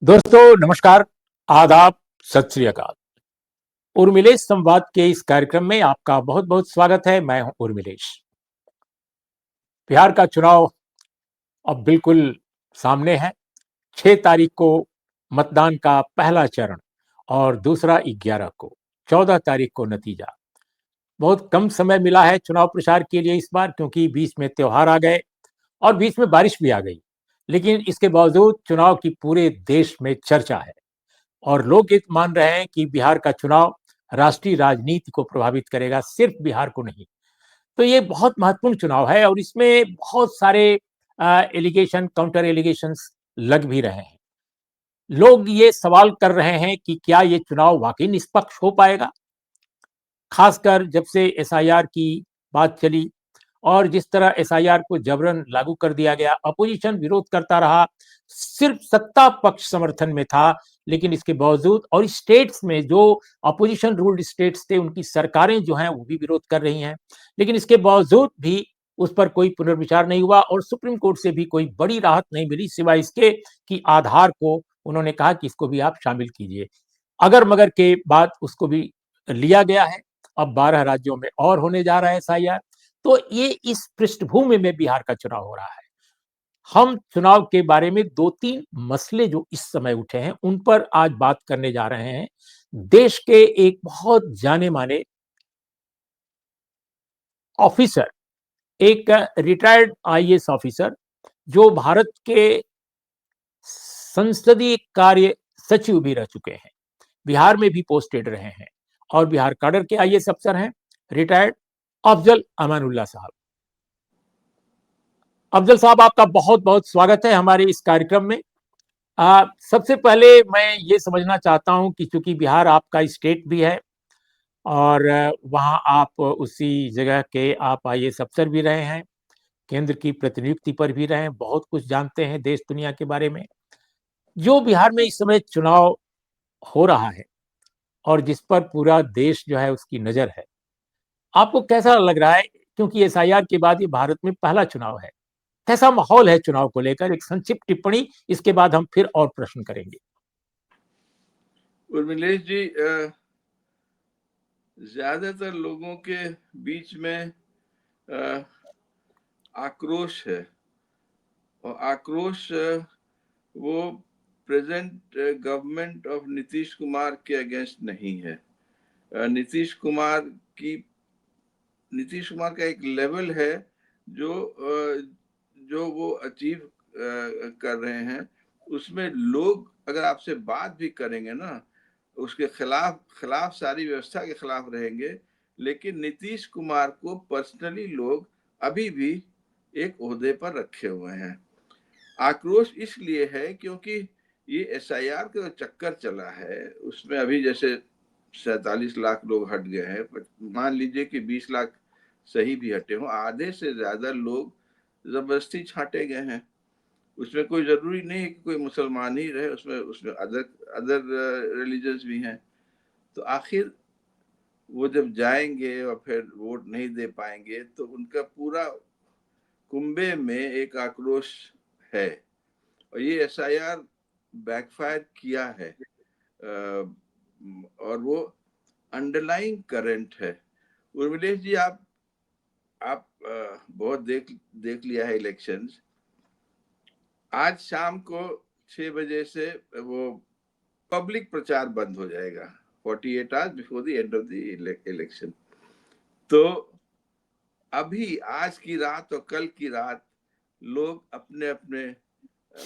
दोस्तों नमस्कार, आदाब, सत श्री अकाल। उर्मिलेश संवाद के इस कार्यक्रम में आपका बहुत बहुत स्वागत है। मैं हूं उर्मिलेश। बिहार का चुनाव अब बिल्कुल सामने है। 6 तारीख को मतदान का पहला चरण और दूसरा 11 को, 14 तारीख को नतीजा। बहुत कम समय मिला है चुनाव प्रचार के लिए इस बार, क्योंकि बीच में त्योहार आ गए और बीच में बारिश भी आ गई। लेकिन इसके बावजूद चुनाव की पूरे देश में चर्चा है और लोग ये मान रहे हैं कि बिहार का चुनाव राष्ट्रीय राजनीति को प्रभावित करेगा, सिर्फ बिहार को नहीं। तो ये बहुत महत्वपूर्ण चुनाव है और इसमें बहुत सारे एलिगेशन, काउंटर एलिगेशंस लग भी रहे हैं। लोग ये सवाल कर रहे हैं कि क्या ये चुनाव वाकई निष्पक्ष हो पाएगा, खासकर जब से एसआईआर की बात चली और जिस तरह एसआईआर को जबरन लागू कर दिया गया। अपोजिशन विरोध करता रहा, सिर्फ सत्ता पक्ष समर्थन में था। लेकिन इसके बावजूद और स्टेट्स में जो अपोजिशन रूल्ड स्टेट्स थे, उनकी सरकारें जो हैं वो भी विरोध कर रही हैं। लेकिन इसके बावजूद भी उस पर कोई पुनर्विचार नहीं हुआ और सुप्रीम कोर्ट से भी कोई बड़ी राहत नहीं मिली, सिवाय इसके कि आधार को उन्होंने कहा कि इसको भी आप शामिल कीजिए। अगर मगर के बाद उसको भी लिया गया है। अब 12 राज्यों में और होने जा रहा है एसआईआर। तो ये इस पृष्ठभूमि में बिहार का चुनाव हो रहा है। हम चुनाव के बारे में 2-3 मसले जो इस समय उठे हैं, उन पर आज बात करने जा रहे हैं। देश के एक बहुत जाने-माने ऑफिसर, एक रिटायर्ड आईएएस ऑफिसर जो भारत के संसदीय कार्य सचिव भी रह चुके हैं, बिहार में भी पोस्टेड रहे हैं और बिहार कैडर के आईएएस अफसर हैं, रिटायर्ड अफजल अमानुल्लाह साहब। अफजल साहब, आपका बहुत बहुत स्वागत है हमारे इस कार्यक्रम में। सबसे पहले मैं ये समझना चाहता हूं कि चूंकि बिहार आपका स्टेट भी है और वहां आप उसी जगह के आप आईएएस अफसर भी रहे हैं, केंद्र की प्रतिनियुक्ति पर भी रहे हैं, बहुत कुछ जानते हैं देश दुनिया के बारे में। जो बिहार में इस समय चुनाव हो रहा है और जिस पर पूरा देश जो है उसकी नजर है, आपको कैसा लग रहा है? क्योंकि एसआईआर के बाद ये भारत में पहला चुनाव है। कैसा माहौल है चुनाव को लेकर? एक संक्षिप्त टिप्पणी, इसके बाद हम फिर और प्रश्न करेंगे। उर्मिलेश जी, ज्यादातर लोगों के बीच में आक्रोश है और आक्रोश वो present government of Nitish Kumar के अगेंस्ट नहीं है। नीतीश कुमार की नीतीश कुमार का एक लेवल है जो जो वो अचीव कर रहे हैं, उसमें लोग अगर आपसे बात भी करेंगे ना, उसके खिलाफ सारी व्यवस्था के खिलाफ रहेंगे, लेकिन नीतीश कुमार को पर्सनली लोग अभी भी एक ओहदे पर रखे हुए हैं। आक्रोश इसलिए है क्योंकि ये एसआईआर का चक्कर चला है, उसमें अभी जैसे 47 लाख लोग हट गए हैं, मान लीजिए कि 20 लाख सही भी हटे हों, आधे से ज्यादा लोग जबरदस्ती छांटे गए हैं। उसमें कोई जरूरी नहीं है कि कोई मुसलमान ही रहे, उसमें उसमें अदर अदर रिलीजन्स भी हैं। तो आखिर वो जब जाएंगे और फिर वोट नहीं दे पाएंगे तो उनका पूरा कुंबे में एक आक्रोश है और ये एसआईआर बैकफायर किया है। और वो अंडरलाइंग करंट है। उर्मिलेश जी, आप बहुत देख लिया है इलेक्शंस। आज शाम को 6 बजे से वो पब्लिक प्रचार बंद हो जाएगा, 48 hours before the end of the election. तो अभी आज की रात और कल की रात लोग अपने अपने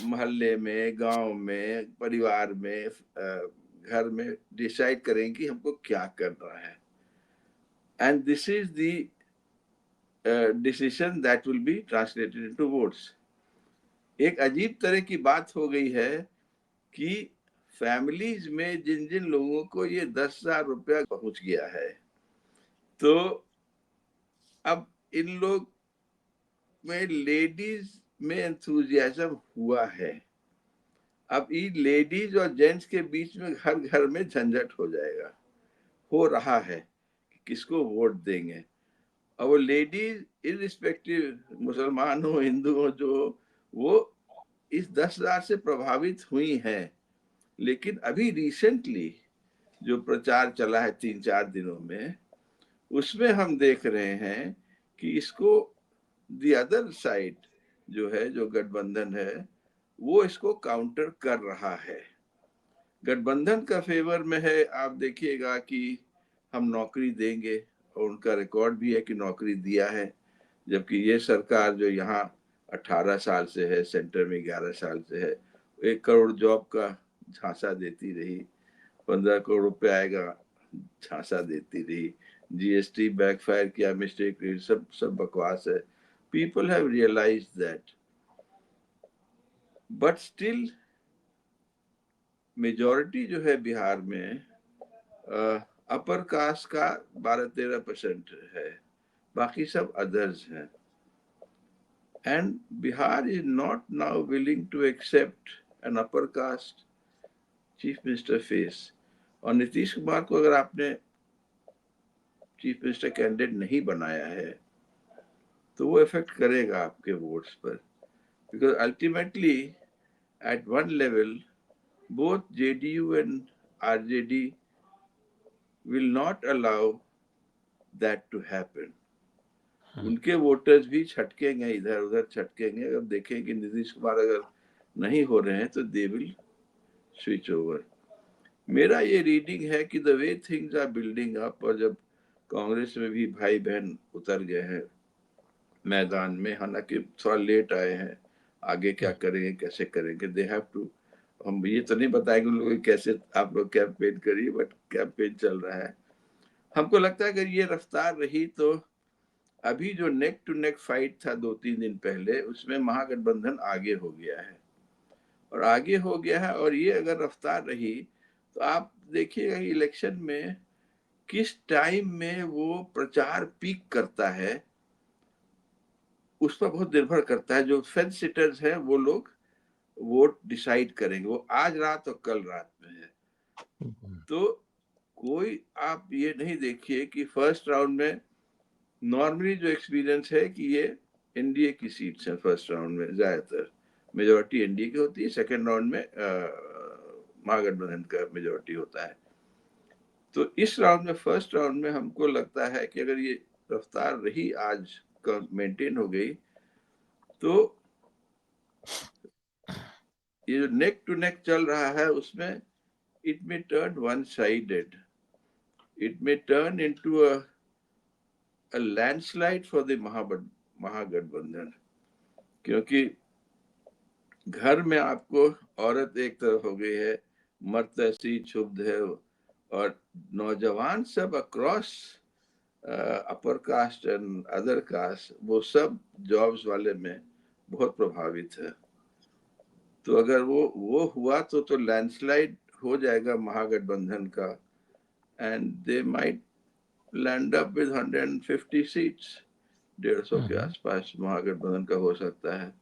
मोहल्ले में, गांव में, परिवार में, घर में डिसाइड करेंगे कि हमको क्या करना है। And this is the decision that will be translated into votes. एक अजीब तरह की बात हो गई है कि फैमिलीज में जिन जिन लोगों को ये 10,000 रुपया पहुंच गया है, तो अब इन लोग में लेडीज में एंथुजियाज्म हुआ है। अब ये लेडीज और जेंट्स के बीच में हर घर में झंझट हो जाएगा, हो रहा है कि किसको वोट देंगे। और वो लेडीज इरिस्पेक्टिव मुसलमान हो, हिंदू हो, जो वो इस 10,000 से प्रभावित हुई हैं, लेकिन अभी रिसेंटली जो प्रचार चला है 3-4 दिनों में, उसमें हम देख रहे हैं कि इसको द अदर साइड जो है, जो गठबंधन है, वो इसको काउंटर कर रहा है। गठबंधन का फेवर में है। आप देखिएगा कि हम नौकरी देंगे, और उनका रिकॉर्ड भी है कि नौकरी दिया है, जबकि ये सरकार जो यहाँ 18 साल से है, सेंटर में 11 साल से है, 1 करोड़ जॉब का झांसा देती रही, 15 करोड़ रुपए आएगा झांसा देती रही, जीएसटी बैकफायर किया, मिस्टेक, सब बकवास है। People have realised that, but still majority जो है बिहार में अपर कास्ट का 12-13% है, बाकी सब अदर्स हैं। And Bihar is not now willing to accept an upper caste chief minister face. और नीतीश कुमार को अगर आपने चीफ मिनिस्टर कैंडिडेट नहीं बनाया है, तो वो इफेक्ट करेगा आपके वोट्स पर, because ultimately at one level both JDU and RJD will not allow that to happen. उनके वोटर्स भी छटकेंगे, इधर उधर छटकेंगे। अगर देखें कि नीतीश कुमार अगर नहीं हो रहे हैं तो दे विल स्विच ओवर। मेरा ये रीडिंग है कि the way things are building up, और जब कांग्रेस में भी भाई बहन उतर गए हैं मैदान में, हालांकि थोड़ा लेट आए हैं, आगे क्या करेंगे कैसे करेंगे, दे हैव टू। हम ये तो नहीं बताएंगे उन लोगों कैसे आप लोग कैंपेन करिए, बट कैंपेन चल रहा है। हमको लगता है अगर ये रफ्तार रही तो अभी जो नेक टू नेक फाइट था 2-3 दिन पहले, उसमें महागठबंधन आगे हो गया है, और आगे हो गया है। और ये अगर रफ्तार रही तो आप देखिएगा इलेक्शन में किस टाइम में वो प्रचार पीक करता है, उस पर बहुत निर्भर करता है। जो फेंस सिटर्स हैं वो लोग वोट डिसाइड करेंगे, वो आज रात और कल रात में है। तो कोई आप ये नहीं देखिए कि फर्स्ट राउंड में, नॉर्मली जो एक्सपीरियंस है कि ये एनडीए की सीट्स हैं, फर्स्ट राउंड में ज्यादातर मेजोरिटी एनडीए की होती है, सेकेंड राउंड में महागठबंधन का मेजोरिटी होता है। तो इस राउंड में, फर्स्ट राउंड में हमको लगता है कि अगर ये रफ्तार रही आज का मेंटेन हो गई, तो ये जो नेक टू नेक चल रहा है उसमें it may turn one-sided. It may turn into a landslide for the महागठबंधन, क्योंकि घर में आपको औरत एक तरफ हो गई है, मर्द ऐसी क्षुब्ध है, और नौजवान सब across upper caste and other caste, वो सब जॉब्स वाले में बहुत प्रभावित है। तो अगर वो हुआ तो लैंडस्लाइड हो जाएगा महागठबंधन का, and they might land up with 150 seats, 150 के आसपास महागठबंधन का हो सकता है।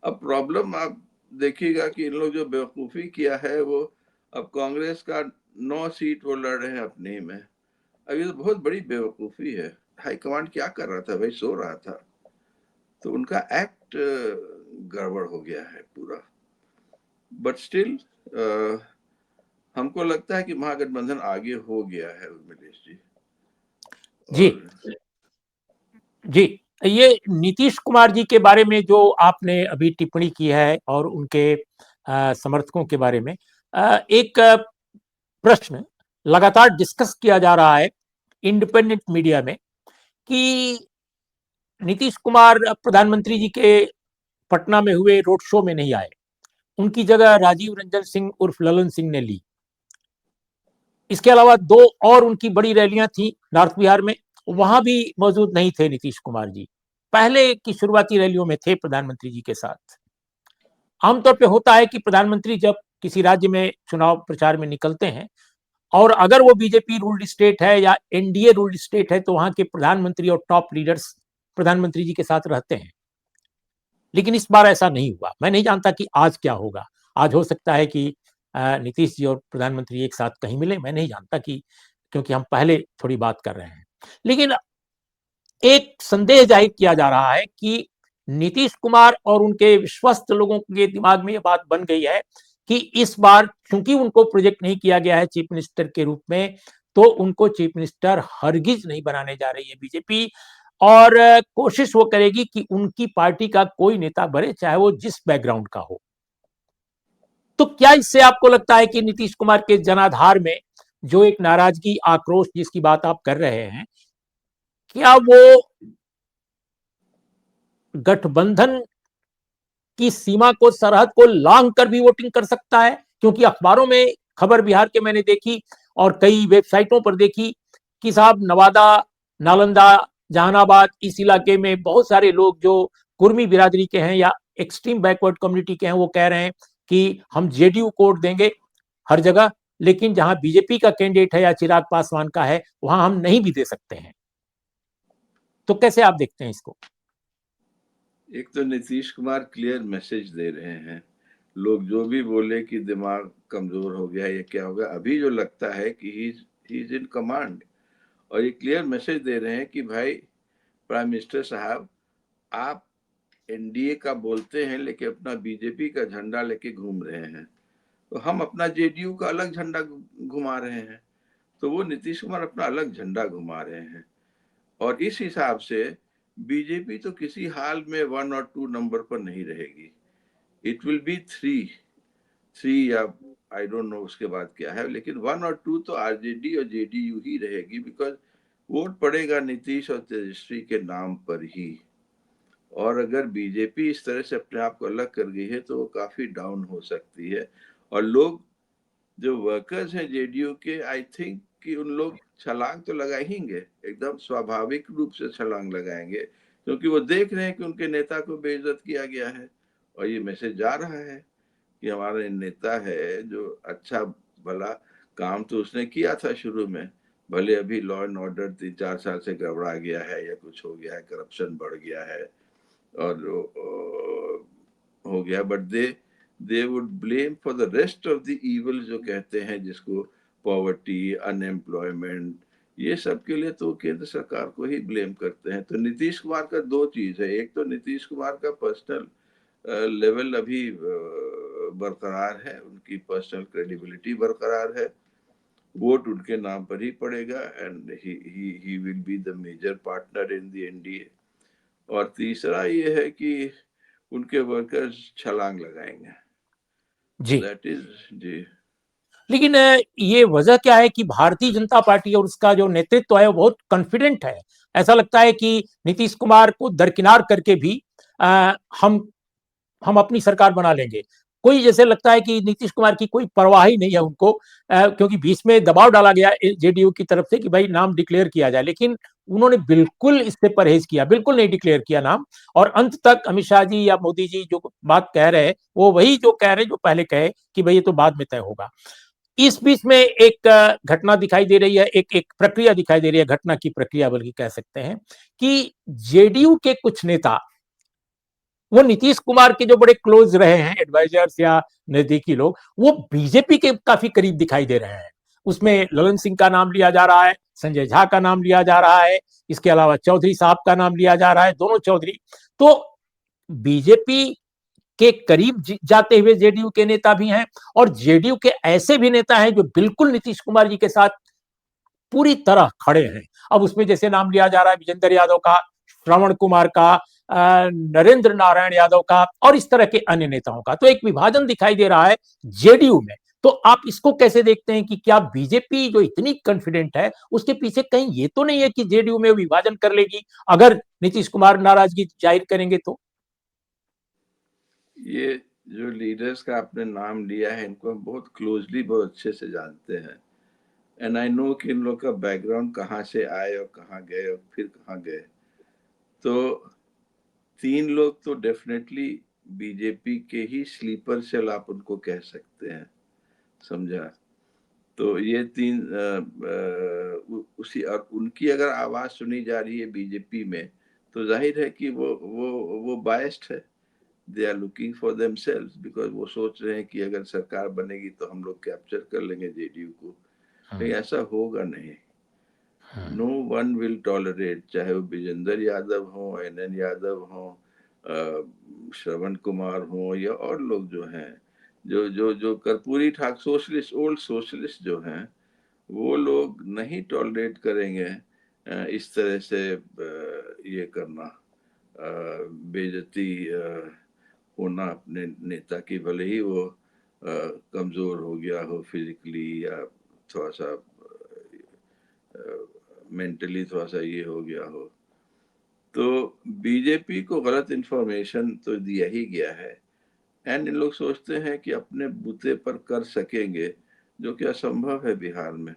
अब प्रॉब्लम आप देखिएगा कि इन लोग जो बेवकूफी किया है, वो अब कांग्रेस का 9 सीट वो लड़ रहे हैं अपने ही में। अब ये तो बहुत बड़ी बेवकूफी है। हाईकमांड क्या कर रहा था भाई? सो रहा था। तो उनका एक्ट गड़बड़ हो गया है पूरा। बट स्टिल हमको लगता है कि महागठबंधन आगे हो गया है उर्मिलेश जी। जी जी, ये नीतीश कुमार जी के बारे में जो आपने अभी टिप्पणी की है और उनके समर्थकों के बारे में, एक प्रश्न लगातार डिस्कस किया जा रहा है इंडिपेंडेंट मीडिया में कि नीतीश कुमार प्रधानमंत्री जी के पटना में हुए रोड शो में नहीं आए, उनकी जगह राजीव रंजन सिंह उर्फ ललन सिंह ने ली। इसके अलावा 2 और उनकी बड़ी रैलियां थी नॉर्थ बिहार में, वहां भी मौजूद नहीं थे नीतीश कुमार जी। पहले की शुरुआती रैलियों में थे प्रधानमंत्री जी के साथ। आमतौर पे होता है कि प्रधानमंत्री जब किसी राज्य में चुनाव प्रचार में निकलते हैं, और अगर वो बीजेपी रूल्ड स्टेट है या एनडीए रूल्ड स्टेट है, तो वहां के प्रधानमंत्री और टॉप लीडर्स प्रधानमंत्री जी के साथ रहते हैं। लेकिन इस बार ऐसा नहीं हुआ। मैं नहीं जानता कि आज क्या होगा। आज हो सकता है कि नीतीश जी और प्रधानमंत्री एक साथ कहीं मिले, मैं नहीं जानता कि, क्योंकि हम पहले थोड़ी बात कर रहे हैं। लेकिन एक संदेह जाहिर किया जा रहा है कि नीतीश कुमार और उनके विश्वस्त लोगों के दिमाग में यह बात बन गई है कि इस बार चूंकि उनको प्रोजेक्ट नहीं किया गया है चीफ मिनिस्टर के रूप में, तो उनको चीफ मिनिस्टर हरगिज नहीं बनाने जा रही है बीजेपी, और कोशिश वो करेगी कि उनकी पार्टी का कोई नेता बने, चाहे वो जिस बैकग्राउंड का हो। तो क्या इससे आपको लगता है कि नीतीश कुमार के जनाधार में जो एक नाराजगी, आक्रोश जिसकी बात आप कर रहे हैं, क्या वो गठबंधन की सीमा को, सरहद को लांघ कर भी वोटिंग कर सकता है? क्योंकि अखबारों में खबर बिहार के मैंने देखी और कई वेबसाइटों पर देखी कि साहब नवादा, नालंदा, जहानाबाद, इस इलाके में बहुत सारे लोग जो कुर्मी बिरादरी के हैं या एक्सट्रीम बैकवर्ड कम्युनिटी के हैं, वो कह रहे हैं कि हम जेडीयू को वोट देंगे हर जगह, लेकिन जहां बीजेपी का कैंडिडेट है या चिराग पासवान का है, वहां हम नहीं भी दे सकते हैं। तो कैसे आप देखते हैं इसको? एक तो नीतीश कुमार क्लियर मैसेज दे रहे हैं, लोग जो भी बोले कि दिमाग कमजोर हो गया या क्या हो गया, अभी जो लगता है कि ही इज इन कमांड, और ये क्लियर मैसेज दे रहे हैं कि भाई प्राइम मिनिस्टर साहब, आप एनडीए का बोलते हैं लेकिन अपना बीजेपी का झंडा लेके घूम रहे हैं, तो हम अपना जेडीयू का अलग झंडा घुमा रहे हैं। तो वो नीतीश कुमार अपना अलग झंडा घुमा रहे हैं, और इस हिसाब से बीजेपी तो किसी हाल में 1 और 2 नंबर पर नहीं रहेगी। इट विल बी 3 या आई डोंट नो उसके बाद क्या है, लेकिन 1 और 2 तो आरजेडी और जेडीयू ही रहेगी, बिकॉज वोट पड़ेगा नीतीश और तेजस्वी के नाम पर ही। और अगर बीजेपी इस तरह से अपने आप को अलग कर गई है तो वो काफी डाउन हो सकती है, और लोग जो वर्कर्स हैं जेडीयू के, आई थिंक कि उन लोग छलांग तो लगाएंगे, एकदम स्वाभाविक रूप से छलांग लगाएंगे, क्योंकि वो देख रहे हैं कि उनके नेता को बेइज्जत किया गया है, और ये मैसेज जा रहा है कि हमारा नेता है जो अच्छा भला काम तो उसने किया था शुरू में, भले अभी लॉ एंड ऑर्डर 3-4 साल से गड़बड़ा गया है या कुछ हो गया है, करप्शन बढ़ गया है और हो गया, but they would blame for the rest of the evil जो कहते हैं, जिसको पॉवर्टी, अनएम्प्लॉयमेंट, ये सब के लिए तो केंद्र सरकार को ही ब्लेम करते हैं। तो नीतीश कुमार का दो चीज है, एक तो नीतीश कुमार का पर्सनल लेवल अभी बरकरार है, उनकी पर्सनल क्रेडिबिलिटी बरकरार है, वोट उनके नाम पर ही पड़ेगा, and he will be the major partner in the NDA. और तीसरा ये है कि उनके वर्कर्स छलांग लगाएंगे, जी, दैट इज जी। लेकिन ये वजह क्या है कि भारतीय जनता पार्टी और उसका जो नेतृत्व है वो बहुत कॉन्फिडेंट है। ऐसा लगता है कि नीतीश कुमार को दरकिनार करके भी आ, हम अपनी सरकार बना लेंगे। कोई जैसे लगता है कि नीतीश कुमार की कोई परवाह ही नहीं है उनको, क्योंकि बीच में दबाव डाला गया जेडीयू की तरफ से कि भाई नाम डिक्लेयर किया जाए, लेकिन उन्होंने बिल्कुल इससे परहेज किया, बिल्कुल नहीं डिक्लेयर किया नाम। और अंत तक अमित शाह जी या मोदी जी जो बात कह रहे हैं, वो वही जो कह रहे हैं जो पहले कहे कि भाई ये तो बाद में तय होगा। इस बीच में एक घटना दिखाई दे रही है, एक प्रक्रिया दिखाई दे रही है, घटना की प्रक्रिया बल्कि कह सकते हैं, कि जेडीयू के कुछ नेता वो नीतीश कुमार के जो बड़े क्लोज रहे हैं, एडवाइजर्स या नजदीकी लोग, वो बीजेपी के काफी करीब दिखाई दे रहे हैं। उसमें ललन सिंह का नाम लिया जा रहा है, संजय झा का नाम लिया जा रहा है, इसके अलावा चौधरी साहब का नाम लिया जा रहा है, दोनों चौधरी। तो बीजेपी के करीब जाते हुए जेडीयू के नेता भी हैं, और जेडीयू के ऐसे भी नेता हैं जो बिल्कुल नीतीश कुमार जी के साथ पूरी तरह खड़े हैं। अब उसमें जैसे नाम लिया जा रहा है विजेंद्र यादव का, श्रवण कुमार का, नरेंद्र नारायण यादव का, और इस तरह के अन्य नेताओं का। तो एक विभाजन दिखाई दे रहा है जेडीयू में। तो आप इसको कैसे देखते हैं कि क्या बीजेपी जो इतनी कॉन्फिडेंट है, उसके पीछे कहीं ये तो नहीं है कि जेडीयू में विभाजन कर लेगी अगर नीतीश कुमार नाराजगी जाहिर करेंगे तो? ये जो लीडर्स का आपने नाम लिया है, इनको हम बहुत क्लोजली, बहुत अच्छे से जानते हैं, एंड आई नो कि इन लोग का बैकग्राउंड कहाँ से आए और कहाँ गए और फिर कहाँ गए। तो 3 लोग तो डेफिनेटली बीजेपी के ही स्लीपर सेल आप उनको कह सकते हैं, समझा। तो ये 3 उसी, और उनकी अगर आवाज सुनी जा रही है बीजेपी में, तो जाहिर है कि वो बायस्ड है, they are looking for themselves, because वो सोच रहे हैं कि अगर सरकार बनेगी तो हम लोग कैप्चर कर लेंगे जेडीयू को। लेकिन ऐसा होगा नहीं, नो वन विल टॉलरेट, चाहे वो विजेंद्र यादव हो, एनएन यादव हो, श्रवण कुमार हो, या और लोग जो हैं, जो कर्पूरी ठाक सोशलिस्ट, ओल्ड सोशलिस्ट जो हैं, वो लोग नहीं टॉलरेट करेंगे इस तरह से ये करना, बेइज्जती होना अपने नेता की, भले ही वो कमजोर हो गया हो फिजिकली या थोड़ा सा मेंटली थोड़ा सा ये हो गया हो। तो बीजेपी को गलत इंफॉर्मेशन तो दिया ही गया है, एंड इन लोग सोचते हैं कि अपने बूते पर कर सकेंगे, जो कि असंभव है बिहार में।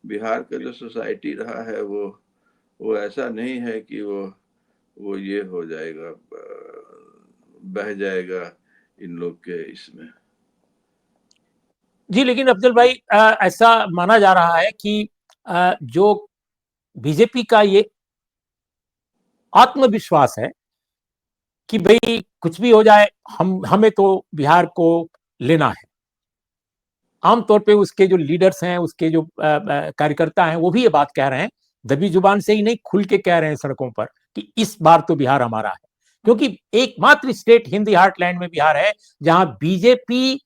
बिहार का जो सोसाइटी रहा है वो ऐसा नहीं है कि वो ये हो जाएगा, बह जाएगा इन लोग के इसमें। जी, लेकिन अफजल भाई, ऐसा माना जा रहा है कि जो बीजेपी का ये आत्मविश्वास है कि भाई कुछ भी हो जाए, हमें तो बिहार को लेना है। आमतौर पे उसके जो लीडर्स हैं, उसके जो कार्यकर्ता हैं, वो भी ये बात कह रहे हैं, दबी जुबान से ही नहीं, खुल के कह रहे हैं सड़कों पर कि इस बार तो बिहार हमारा है। क्योंकि एकमात्र स्टेट हिंदी हार्टलैंड में बिहार है जहां बीजेपी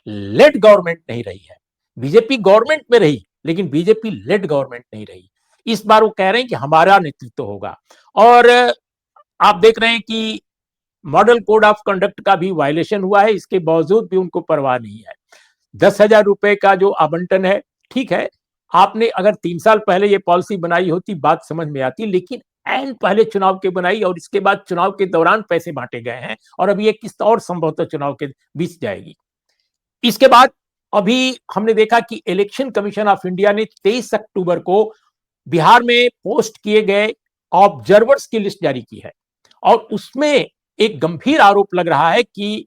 लेड गवर्नमेंट नहीं रही है। बीजेपी गवर्नमेंट में रही, लेकिन बीजेपी लेड गवर्नमेंट नहीं रही। इस बार वो कह रहे हैं कि हमारा नेतृत्व होगा। और आप देख रहे हैं कि मॉडल कोड ऑफ कंडक्ट का भी वायलेशन हुआ है, इसके बावजूद भी उनको परवाह नहीं है। 10,000 रुपए का जो आवंटन है, ठीक है, आपने अगर 3 साल पहले ये पॉलिसी बनाई होती बात समझ में आती, लेकिन एन पहले चुनाव के बनाई और इसके बाद चुनाव के दौरान पैसे बांटे गए हैं, और अभी एक किस्त और संभवतः चुनाव के बीच जाएगी। इसके बाद अभी हमने देखा कि इलेक्शन कमीशन ऑफ इंडिया ने 23 अक्टूबर को बिहार में पोस्ट किए गए ऑब्जर्वर्स की लिस्ट जारी की है, और उसमें एक गंभीर आरोप लग रहा है कि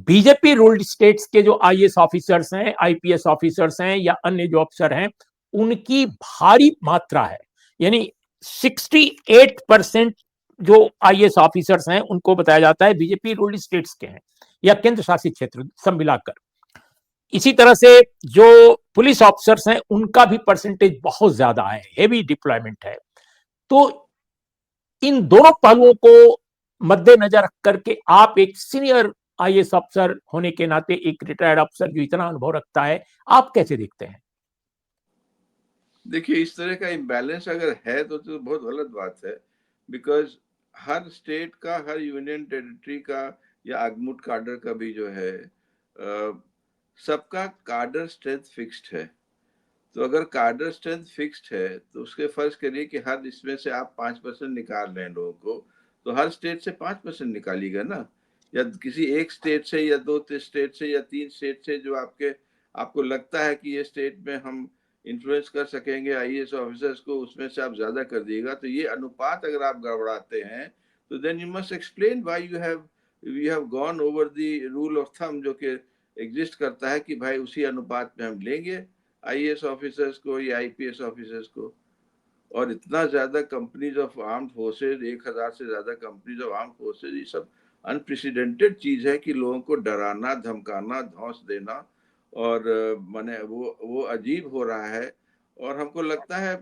बीजेपी रूल्ड स्टेट्स के जो आईएएस ऑफिसर्स हैं, आईपीएस ऑफिसर्स हैं या अन्य जो अफसर हैं, उनकी भारी मात्रा है, यानी 68% जो आईएएस ऑफिसर्स हैं उनको बताया जाता है बीजेपी रूल्ड स्टेट्स के हैं या केंद्र शासित क्षेत्र सब मिलाकर। इसी तरह से जो पुलिस ऑफिसर्स हैं उनका भी परसेंटेज बहुत ज्यादा है, हेवी डिप्लॉयमेंट है। तो इन दोनों पहलुओं को मद्देनजर रख करके आप एक सीनियर आईएएस अफसर होने के नाते, एक रिटायर्ड अफसर जो इतना अनुभव रखता है, आप कैसे देखते हैं? देखिए, इस तरह का इम्बैलेंस अगर है तो बहुत गलत बात है, बिकॉज हर स्टेट का, हर यूनियन टेरिटरी का या आगमुट कार्डर का भी जो है, सबका कार्डर स्ट्रेंथ फिक्स्ड है। तो अगर कार्डर स्ट्रेंथ फिक्स्ड है तो उसके फर्ज करिए कि हर इसमें से आप 5% निकाल रहे हैं लोगों को, तो हर स्टेट से 5% निकालिएगा ना, या किसी एक स्टेट से या 2 स्टेट से या 3 स्टेट से जो आपको लगता है कि ये स्टेट में हम इन्फ्लुएंस कर सकेंगे आईएएस ऑफिसर्स को, उसमें से आप ज्यादा कर दिएगा। तो ये अनुपात अगर आप गड़बड़ाते हैं तो then you must explain why you have gone over the rule of thumb जो कि एग्जिस्ट करता है कि भाई उसी अनुपात में हम लेंगे आईएएस ऑफिसर्स को या आईपीएस ऑफिसर्स को। और इतना ज्यादा कंपनीज ऑफ आर्म्ड फोर्सेज, 1,000 से ज्यादा कंपनीज ऑफ आर्म्ड फोर्सेज, ये सब अनप्रेसिडेंटेड चीज है कि लोगों को डराना, धमकाना, धौंस देना, और माने वो अजीब हो रहा है। और हमको लगता है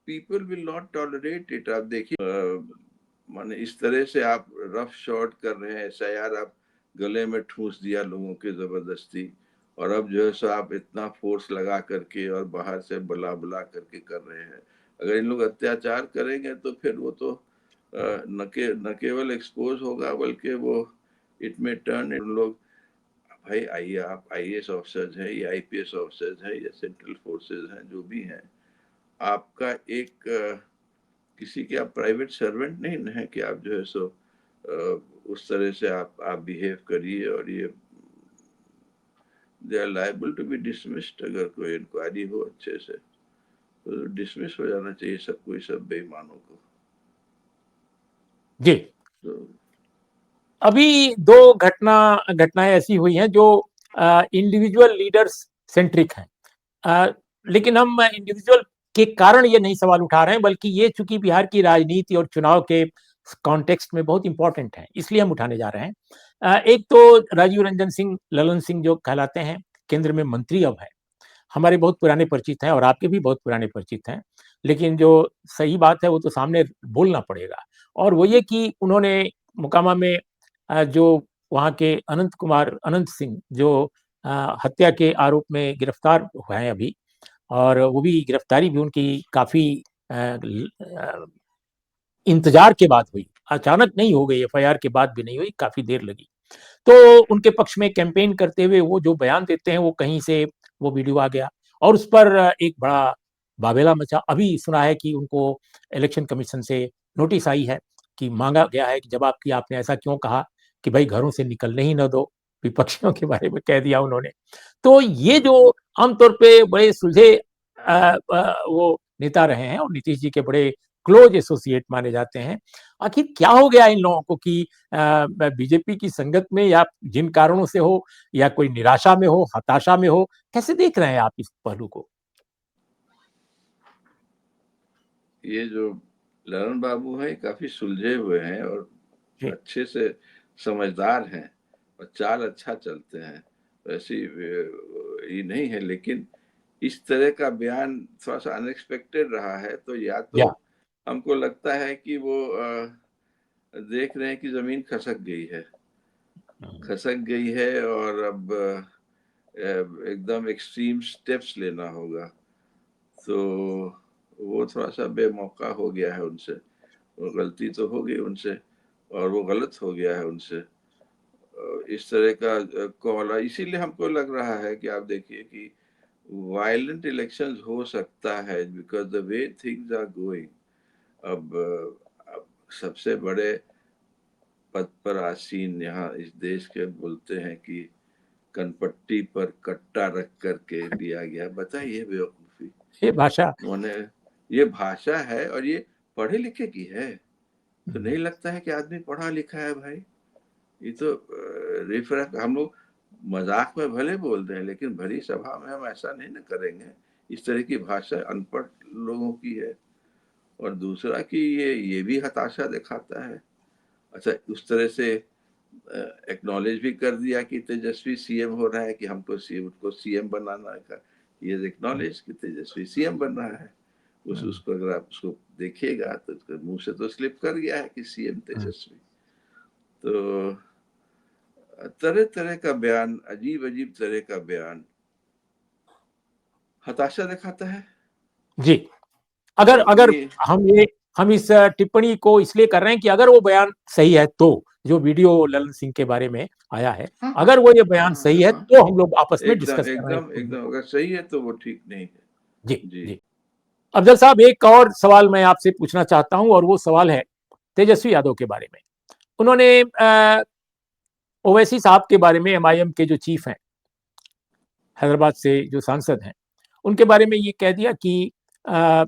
people will not tolerate it. आप देखिए, माने इस तरह से आप रफ शॉर्ट कर रहे हैं, एसआईआर आप गले में ठूस दिया लोगों के जबरदस्ती, और अब जो है सो आप इतना फोर्स लगा करके और बाहर से बुला बुला करके कर रहे हैं। अगर इन लोग अत्याचार करेंगे तो फिर वो तो न केवल एक्सपोज होगा, बल्कि वो इट में टर्न इन लोग, भाई आइए, आप आईएएस ऑफिसर्स हैं या आईपीएस ऑफिसर्स हैं या सेंट्रल फोर्सेज हैं, जो भी हैं, आपका एक किसी के आप प्राइवेट सर्वेंट नहीं है कि आप जो है सो उस तरह से आप बिहेव करिए। और ये they are liable to be dismissed. अगर कोई इंक्वायरी हो अच्छे से तो डिसमिस हो जाना चाहिए सबको, सब बेईमानों को। जी, तो अभी दो घटनाएं ऐसी हुई हैं जो इंडिविजुअल लीडर्स सेंट्रिक हैं, लेकिन हम इंडिविजुअल के कारण ये नहीं सवाल उठा रहे हैं, बल्कि ये चूंकि बिहार की राजनीति और चुनाव के कॉन्टेक्स्ट में बहुत इंपॉर्टेंट है, इसलिए हम उठाने जा रहे हैं। एक तो राजीव रंजन सिंह, ललन सिंह जो कहलाते हैं, केंद्र में मंत्री अब है, हमारे बहुत पुराने परिचित हैं और आपके भी बहुत पुराने परिचित हैं, लेकिन जो सही बात है वो तो सामने बोलना पड़ेगा। और वो ये कि उन्होंने मोकामा में जो वहाँ के अनंत सिंह जो हत्या के आरोप में गिरफ्तार हुए हैं अभी, और वो भी गिरफ्तारी भी उनकी काफ़ी इंतज़ार के बाद हुई, अचानक नहीं हो गई, एफआईआर के बाद भी नहीं हुई, काफ़ी देर लगी। तो उनके पक्ष में कैंपेन करते हुए वो जो बयान देते हैं, वो कहीं से वो वीडियो आ गया और उस पर एक बड़ा वावेला मचा। अभी सुना है कि उनको इलेक्शन कमीशन से नोटिस आई है कि माँगा गया है कि जवाब कि आपने ऐसा क्यों कहा कि भई घरों से निकलने ही ना दो, विपक्षियों के बारे में कह दिया उन्होंने। तो ये जो आमतौर पे बड़े सुलझे वो नेता रहे हैं और नीतीश जी के बड़े क्लोज़ एसोसिएट माने जाते हैं। आखिर क्या हो गया इन लोगों को कि बीजेपी की संगत में, या जिन कारणों से हो, या कोई निराशा में हो, हताशा में हो, कैसे देख रहे हैं आप इस पहलू को? ये जो ललन बाबू हैं काफी सुलझे हुए हैं और जी, अच्छे से समझदार हैं और चाल अच्छा चलते हैं। वैसी ये नहीं है, लेकिन इस तरह का बयान थोड़ा सा अनएक्सपेक्टेड रहा है। तो या तो या हमको लगता है कि वो देख रहे हैं कि जमीन खसक गई है, हुँ, खसक गई है और अब एकदम एक्सट्रीम स्टेप्स लेना होगा। तो वो थोड़ा सा बेमौका हो गया है उनसे। वो गलती तो हो गई उनसे और वो गलत हो गया है उनसे। इस तरह का कॉल, इसीलिए हमको लग रहा है कि आप देखिए कि वायलेंट इलेक्शंस हो सकता है because the way things are going. अब सबसे बड़े पद पर आसीन यहाँ इस देश के बोलते हैं कि कनपट्टी पर कट्टा रख करके लिया गया। बताइए बेवकूफी। ये भाषा। उन्होंने, ये भाषा है और ये पढ़े लिखे की है। तो हुँ, नहीं लगता है कि आदमी पढ़ा लिखा है भाई। ये तो रिफर हम लोग मजाक में भले बोल रहे हैं, लेकिन भरी सभा में हम ऐसा नहीं ना करेंगे। इस तरह की भाषा अनपढ़ लोगों की है। और दूसरा कि ये भी हताशा दिखाता है। अच्छा, उस तरह से एक्नॉलेज भी कर दिया कि तेजस्वी सीएम हो रहा है, कि हमको उसको सीएम बनाना है। ये हुँ, एक्नॉलेज कि तेजस्वी सीएम बन रहा है। हुँ, उसको अगर आप उसको देखिएगा तो उसके मुंह से तो स्लिप कर गया है कि सीएम हुँ। तेजस्वी। तो तरह तरह का बयान, अजीब अजीब तरह का बयान हताशा दिखाता है। जी, अगर अगर अपनी, हम इस टिप्पणी को इसलिए कर रहे हैं कि अगर वो बयान सही है तो, जो वीडियो ललन सिंह के बारे में आया है, हाँ हाँ अगर वो ये बयान हाँ सही है हाँ, तो हम लोग आपस में एकदम डिस्कस कर रहे हैं एकदम इस मुद्दे एकदम, को। अगर सही है तो वो ठीक नहीं है। जी, जी। जी। अफ़ज़ल साहब, एक और सवाल मैं आपसे पूछना चाहता हूँ और वो सवाल है तेजस्वी यादव के बारे में। उन्होंने ओवैसी साहब के बारे में, एमआईएम के जो चीफ हैं, हैदराबाद से जो सांसद हैं, उनके बारे में ये कह दिया कि अ,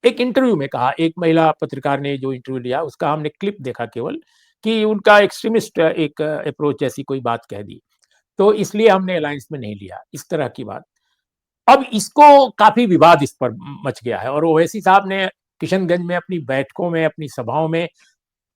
एक इंटरव्यू में कहा, एक महिला पत्रकार ने जो इंटरव्यू लिया उसका हमने क्लिप देखा केवल, कि उनका एक्सट्रीमिस्ट एक अप्रोच जैसी कोई बात कह दी, तो इसलिए हमने अलायंस में नहीं लिया, इस तरह की बात। अब इसको काफ़ी विवाद इस पर मच गया है और ओवैसी साहब ने किशनगंज में अपनी बैठकों में, अपनी सभाओं में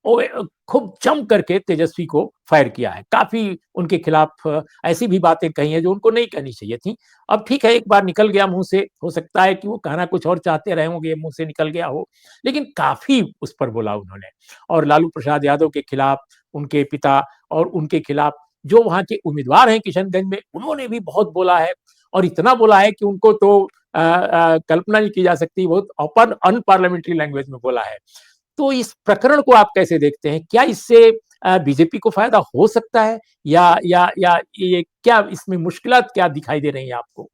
खूब जम करके तेजस्वी को फायर किया है। काफ़ी उनके खिलाफ ऐसी भी बातें कही हैं जो उनको नहीं कहनी चाहिए थी। अब ठीक है, एक बार निकल गया मुँह से, हो सकता है कि वो कहना कुछ और चाहते रहे होंगे, मुँह से निकल गया हो, लेकिन काफ़ी उस पर बोला उन्होंने। और लालू प्रसाद यादव के खिलाफ, उनके पिता और उनके खिलाफ जो वहाँ के उम्मीदवार हैं किशनगंज में, उन्होंने भी बहुत बोला है और इतना बोला है कि उनको तो कल्पना नहीं की जा सकती, बहुत ओपन अनपार्लियामेंट्री लैंग्वेज में बोला है। तो इस प्रकरण को आप कैसे देखते हैं? क्या इससे बीजेपी को फ़ायदा हो सकता है, या ये क्या इसमें मुश्किलात क्या दिखाई दे रही हैं आपको?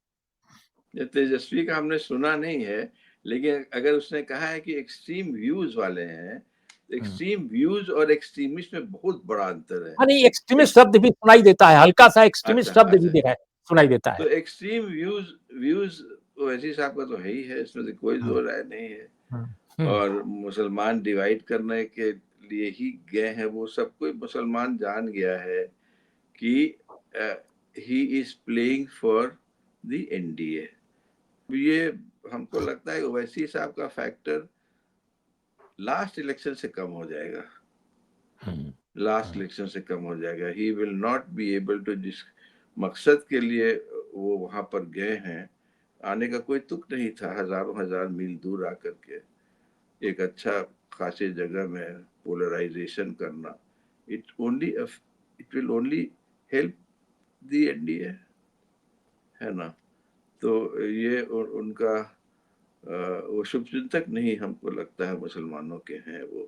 ये तेजस्वी का हमने सुना नहीं है, लेकिन अगर उसने कहा है कि एक्सट्रीम व्यूज वाले हैं, तो हुँ। एक्सट्रीम व्यूज और एक्सट्रीमिस्ट में बहुत बड़ा अंतर है। हाँ, नहीं, एक्सट्रीमिस्ट एक्स शब्द भी सुनाई देता है, हल्का-सा एक्सट्रीमिस्ट अच्छा शब्द भी अच्छा, देखा है, सुनाई देता तो है। एक्सट्रीम व्यूज व्यूज ओवैसी साहब का तो है ही है, इसमें से कोई हुँ, दो राय नहीं है। हुँ, हुँ, और मुसलमान डिवाइड करने के लिए ही गए हैं। वो सब कोई मुसलमान जान गया है कि he is playing for the NDA. ये हमको लगता है ओवैसी साहब का फैक्टर लास्ट इलेक्शन से कम हो जाएगा। हुँ, लास्ट हुँ, इलेक्शन से कम हो जाएगा। He will not be able to, जिस मकसद के लिए वो वहां पर गए हैं, आने का कोई तुक नहीं था। हजारों हजार मील दूर आकर के एक अच्छा खासी जगह में पोलराइजेशन करना, it only it will only help the NDA. है ना। तो ये उनका वो शुभचिंतक नहीं हमको लगता है मुसलमानों के हैं वो।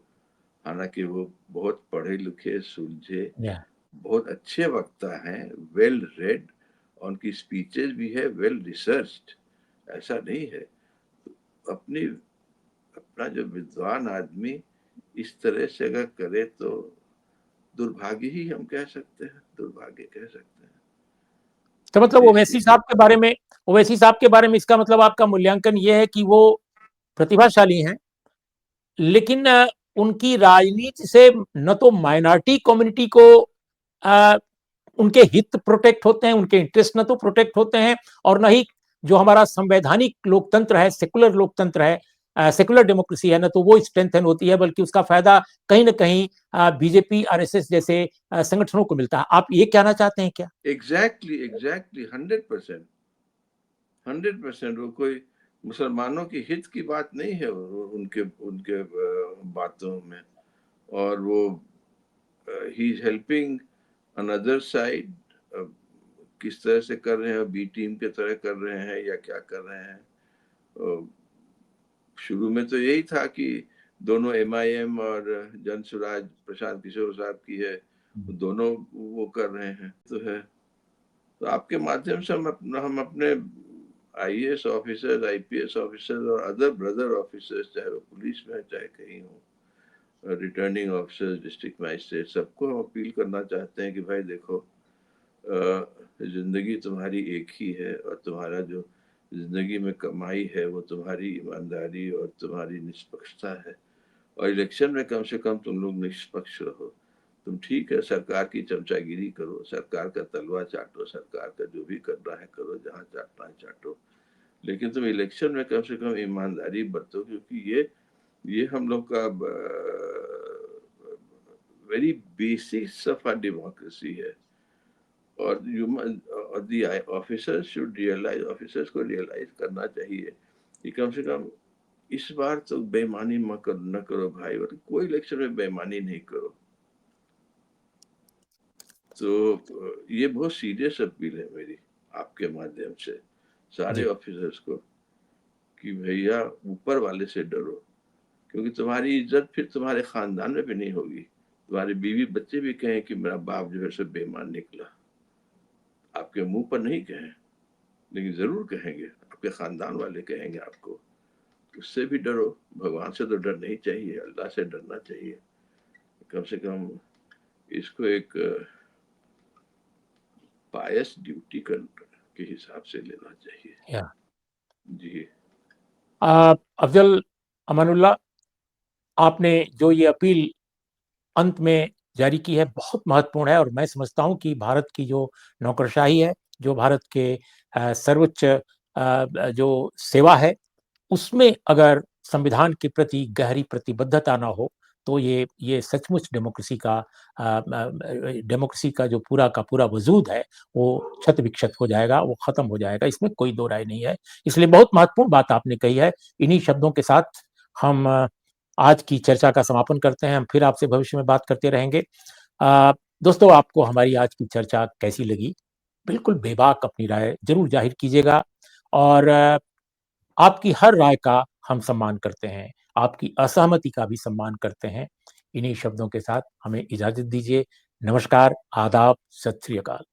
हालांकि वो बहुत पढ़े लिखे, सुलझे, या बहुत अच्छे वक्ता हैं, वेल रेड, उनकी स्पीचेस भी है वेल रिसर्च्ड, ऐसा नहीं है। अपनी अपना जो विद्वान आदमी इस तरह से अगर करे तो दुर्भाग्य ही हम कह सकते हैं, दुर्भाग्य कह सकते हैं तो मतलब देश के। ओवैसी साहब के बारे में इसका मतलब आपका मूल्यांकन ये है कि वो प्रतिभाशाली हैं, लेकिन उनकी राजनीति से न तो माइनॉरिटी कम्युनिटी को अ, उनके हित प्रोटेक्ट होते हैं, उनके इंटरेस्ट न तो प्रोटेक्ट होते हैं, और न ही जो हमारा संवैधानिक लोकतंत्र है, सेकुलर लोकतंत्र है, सेकुलर डेमोक्रेसी है, न तो वो स्ट्रेंथन होती है, बल्कि उसका फायदा कहीं न कहीं बीजेपी, आरएसएस जैसे संगठनों को मिलता है। आप ये कहना चाहते हैं क्या? Exactly, exactly, 100%, 100%। वो कोई मुसलमानों के हित की बात नहीं है उनके उनके बातों में। और वो he is helping another side. किस तरह से कर रहे हैं, बी टीम के तरह कर रहे हैं या क्या कर रहे हैं। शुरू में तो यही था कि दोनों एमआईएम और जन स्वराज प्रशांत किशोर साहब की है, दोनों वो कर रहे हैं तो है। तो आपके माध्यम से हम अपने आईएएस ऑफिसर्स, आईपीएस ऑफिसर्स और अदर ब्रदर ऑफिसर्स, चाहे वो पुलिस में चाहे कहीं हो, रिटर्निंग ऑफिसर्स, डिस्ट्रिक्ट मजिस्ट्रेट, सबको हम अपील करना चाहते हैं कि भाई देखो, जिंदगी तुम्हारी एक ही है और तुम्हारा जो जिंदगी में कमाई है वो तुम्हारी ईमानदारी और तुम्हारी निष्पक्षता है। और इलेक्शन में कम से कम तुम लोग निष्पक्ष रहो। तुम ठीक है सरकार की चमचागिरी करो, सरकार का तलवा चाटो, सरकार का जो भी करना है करो, जहाँ चाटना है चाटो, लेकिन तुम इलेक्शन में कम से कम ईमानदारी बरतो, क्योंकि ये हम लोग का very basics of our democracy है। और the officers should realise, officers को रियलाइज करना चाहिए कि कम से कम इस बार तो बेईमानी न करो भाई, और कोई इलेक्शन में बेईमानी नहीं करो। तो ये बहुत सीरियस अपील है मेरी आपके माध्यम से सारे जी। ऑफिसर्स को कि भैया ऊपर वाले से डरो, क्योंकि तुम्हारी इज्जत फिर तुम्हारे खानदान में भी नहीं होगी। तुम्हारे बीवी बच्चे भी कहें कि मेरा बाप जो है सो बेईमान निकला, आपके मुंह पर नहीं कहें लेकिन जरूर कहेंगे, आपके खानदान वाले कहेंगे आपको। उससे भी डरो, भगवान से तो डर नहीं चाहिए, अल्लाह से डरना चाहिए। कम से कम इसको एक पायस ड्यूटी के हिसाब से लेना चाहिए। या जी। अफजल अमानुल्लाह, आपने जो ये अपील अंत में जारी की है बहुत महत्वपूर्ण है, और मैं समझता हूँ कि भारत की जो नौकरशाही है, जो भारत के सर्वोच्च जो सेवा है, उसमें अगर संविधान के प्रति गहरी प्रतिबद्धता ना हो, तो ये सचमुच डेमोक्रेसी का जो पूरा का पूरा वजूद है, वो क्षत विक्षत हो जाएगा, वो खत्म हो जाएगा, इसमें कोई दो राय नहीं है। इसलिए बहुत महत्वपूर्ण बात आपने कही है। इन्हीं शब्दों के साथ हम आज की चर्चा का समापन करते हैं। हम फिर आपसे भविष्य में बात करते रहेंगे। दोस्तों, आपको हमारी आज की चर्चा कैसी लगी? बिल्कुल बेबाक अपनी राय जरूर जाहिर कीजिएगा, और आपकी हर राय का हम सम्मान करते हैं, आपकी असहमति का भी सम्मान करते हैं। इन्हीं शब्दों के साथ हमें इजाजत दीजिए। नमस्कार, आदाब, सत श्री अकाल।